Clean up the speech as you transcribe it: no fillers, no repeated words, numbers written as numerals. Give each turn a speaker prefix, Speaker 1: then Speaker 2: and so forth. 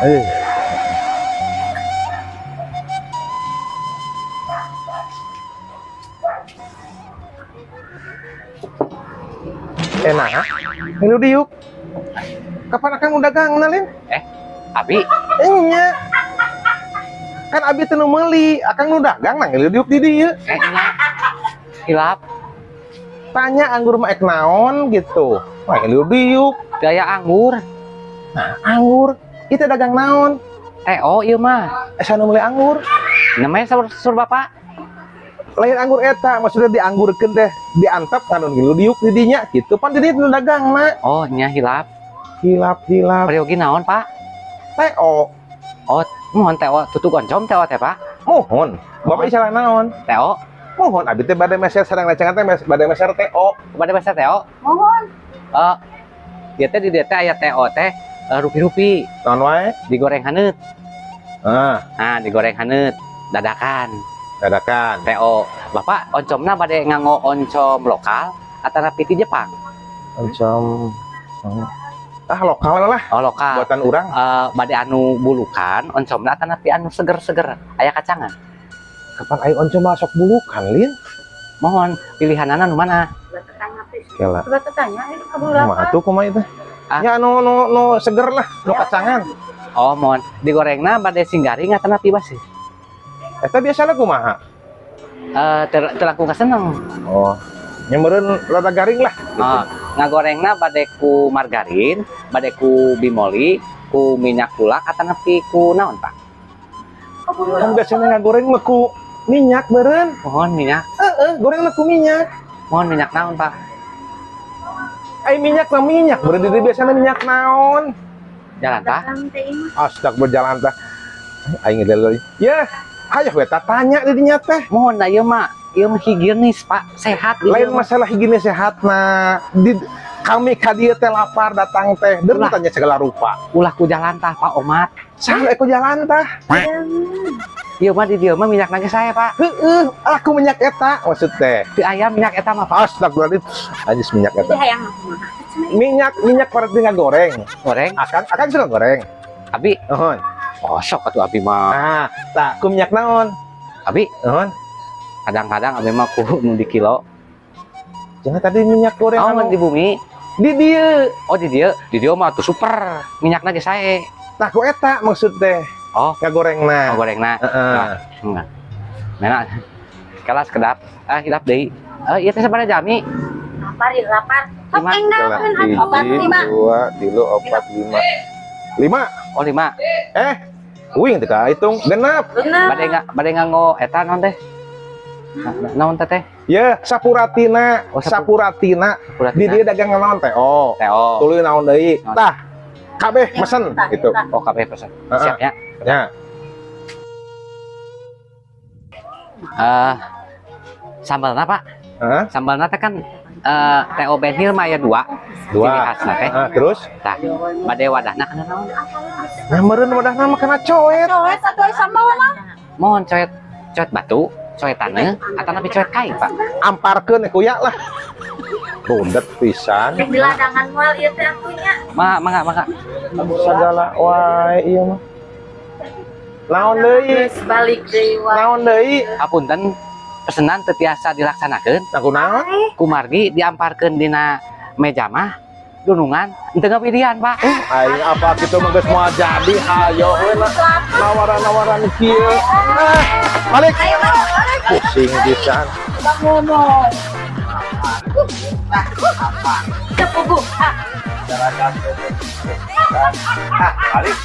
Speaker 1: Eh. Enak, ini diuk. Kapan akan udah gangnalin?
Speaker 2: Abi,
Speaker 1: Enya. Kan abi teu meuli, akan udah gang nang diuk di dieu.
Speaker 2: nya hilap
Speaker 1: Tanya anggur mah ek naon gitu. Wah, diuk.
Speaker 2: gaya anggur.
Speaker 1: Nah, anggur itu dagang naon?
Speaker 2: Teo ieu mah.
Speaker 1: Sana meuli anggur.
Speaker 2: Namanya sur Bapak.
Speaker 1: Lain anggur eta maksudnya dianggurkeun teh, diantep kan diuk di dinya gitu. Pan di dieu nu dagang mah.
Speaker 2: Oh, nya hilap.
Speaker 1: Hilap.
Speaker 2: Periogi naon, Pak?
Speaker 1: Teo.
Speaker 2: Oh, mohon Teo tutuk oncom Teo teh, Pak.
Speaker 1: Mohon. Bapak isalah naon?
Speaker 2: Teo,
Speaker 1: Mohon abi teh bade meser sareng lecengan teh bade meser Teo.
Speaker 2: kepada bahasa Teo.
Speaker 3: Mohon.
Speaker 2: Dia teh di dia teh aya Teo teh rupi-rupi
Speaker 1: Naon wae?
Speaker 2: digoreng haneut.
Speaker 1: Ah,
Speaker 2: Nah, digoreng haneut dadakan.
Speaker 1: dadakan.
Speaker 2: Teo. Bapak oncomna bade nganggo oncom lokal atau piti Jepang?
Speaker 1: Oncom. Lokal lah
Speaker 2: Oh, lokal.
Speaker 1: buatan urang.
Speaker 2: Bade anu bulukan oncomna atau anu seger-seger aya kacangan.
Speaker 1: Kapan ayo oncom masuk bulukan, Lin?
Speaker 2: Mohon pilihanana nu mana?
Speaker 3: Coba tanya, please.
Speaker 1: Kela.
Speaker 3: Coba tanya, ini kabur
Speaker 1: Mah
Speaker 3: apa?
Speaker 1: atuh kumaha itu?
Speaker 2: Ah.
Speaker 1: Ya no seger lah, no kacangan.
Speaker 2: Oh, mohon digorengna bade singgaring atau napi basi?
Speaker 1: Eta biasana kumaha?
Speaker 2: Terlaku keseneng.
Speaker 1: Oh, nyemeureun rada garing lah.
Speaker 2: Ngagorengna bade ku margarin, bade ku bimoli, ku minyak kulak atau napi ku naon, Pak?
Speaker 3: Kabur
Speaker 1: Kan
Speaker 3: apa?
Speaker 1: biasanya ngagoreng mah ku minyak beureun.
Speaker 2: Mohon minyak.
Speaker 1: Goreng ku minyak.
Speaker 2: Mohon minyak naon, Pak?
Speaker 1: Ai minyak na minyak, beureun di biasana minyak naon?
Speaker 2: Jalan, Pak.
Speaker 3: Datang teh ini.
Speaker 1: Astag berjalan tah. Aing ngedel. Ya, aya we tanya di dinya teh.
Speaker 2: Mohon da ieu mah higienis, Pak. Sehat di
Speaker 1: Lain
Speaker 2: dieu mah.
Speaker 1: masalah higienis sehatna. Kami ka dieu teh lapar datang teh. Deur
Speaker 2: Ulah.
Speaker 1: tanya segala rupa.
Speaker 2: Ulah ku jalan tah, Pak Omat.
Speaker 1: Saha eko jalan tah?
Speaker 2: Ieu mah di dieu mah minyak nage saya, Pak.
Speaker 1: Heeh, aku minyak eta maksud teh.
Speaker 2: Di ayam minyak eta mah, Pak.
Speaker 1: Astagfirullahaladzim. Anjis minyak
Speaker 3: Jadi
Speaker 1: eta.
Speaker 3: hayang aku mah.
Speaker 1: Minyak pada tinggal goreng.
Speaker 2: Goreng.
Speaker 1: Akan suka goreng.
Speaker 2: Abi,
Speaker 1: Nuhun.
Speaker 2: oh sok atuh abi mah.
Speaker 1: Nah, tak ku minyak naon?
Speaker 2: Abi,
Speaker 1: Nuhun.
Speaker 2: kadang-kadang abi mah ku nu di kilo.
Speaker 1: Jangan tadi minyak goreng
Speaker 2: Oh,
Speaker 1: anu
Speaker 2: di bumi.
Speaker 1: di dieu.
Speaker 2: Oh, di dieu mah tuh super. Minyak nage saya.
Speaker 1: Tah ku eta maksud teh.
Speaker 2: Oh,
Speaker 1: Ngagorengna.
Speaker 2: gorengna.
Speaker 1: Heeh.
Speaker 2: Enggak. Mana? Kelas kedap. Hilap deui. Ieu teh sabaraha jami?
Speaker 3: Lapar, ya lapar. Sok
Speaker 2: Lima.
Speaker 3: enggal
Speaker 1: Kelas
Speaker 3: kan
Speaker 1: hiji,
Speaker 3: obat 5.
Speaker 1: 2, 3, 4, 5. 5.
Speaker 2: Oh, 5.
Speaker 1: Wing teh ka hitung genep.
Speaker 3: Bener.
Speaker 2: Bade nganggo eta naon teh? Naon teh teh?
Speaker 1: Ya, sapuratina.
Speaker 2: Oh,
Speaker 1: Sapuratina. Di
Speaker 2: Puratina.
Speaker 1: dia dagang naon teh? Oh.
Speaker 2: Teo.
Speaker 1: Tuluy naon deui.
Speaker 2: Naon?
Speaker 1: Tah. Kabeh mesen gitu.
Speaker 2: Oh, kabeh pesan.
Speaker 1: Heeh.
Speaker 2: Siap ya.
Speaker 1: Ya.
Speaker 2: Sambalna, Pak.
Speaker 1: Heeh.
Speaker 2: Sambalna teh kan Teo Benhil mah aya 2.
Speaker 1: Dua.
Speaker 2: Ciri khasna teh.
Speaker 1: Terus
Speaker 2: Tah, bade wadahna kana naon?
Speaker 1: nah meureun wadahna mah kena coet.
Speaker 3: Coet satu sambal mah.
Speaker 2: Mohon coet batu, coet taneuh, atau napi coet kain, Pak.
Speaker 1: Amparkeun kuya lah. Bundet pisan.
Speaker 3: Di ladangan moal ieu teh akunya.
Speaker 2: Mangga.
Speaker 1: Segala wae ieu mah. Naon deui?
Speaker 3: Terus balik deui wae.
Speaker 1: Naon deui?
Speaker 2: Hapunten pesenan teu tiasa dilaksanakeun.
Speaker 1: Aku naon?
Speaker 2: Ku margi diamparkeun dina meja mah dunungan henteu ngawidian, Pak.
Speaker 1: Aing apa kitu mah geus moal jadi hayo we na. Nawaran-nawaran kieu. Balik.
Speaker 3: Ayo balik.
Speaker 1: Pusing pisan.
Speaker 3: Bang ngomong. Cepu Bu.
Speaker 1: Balik.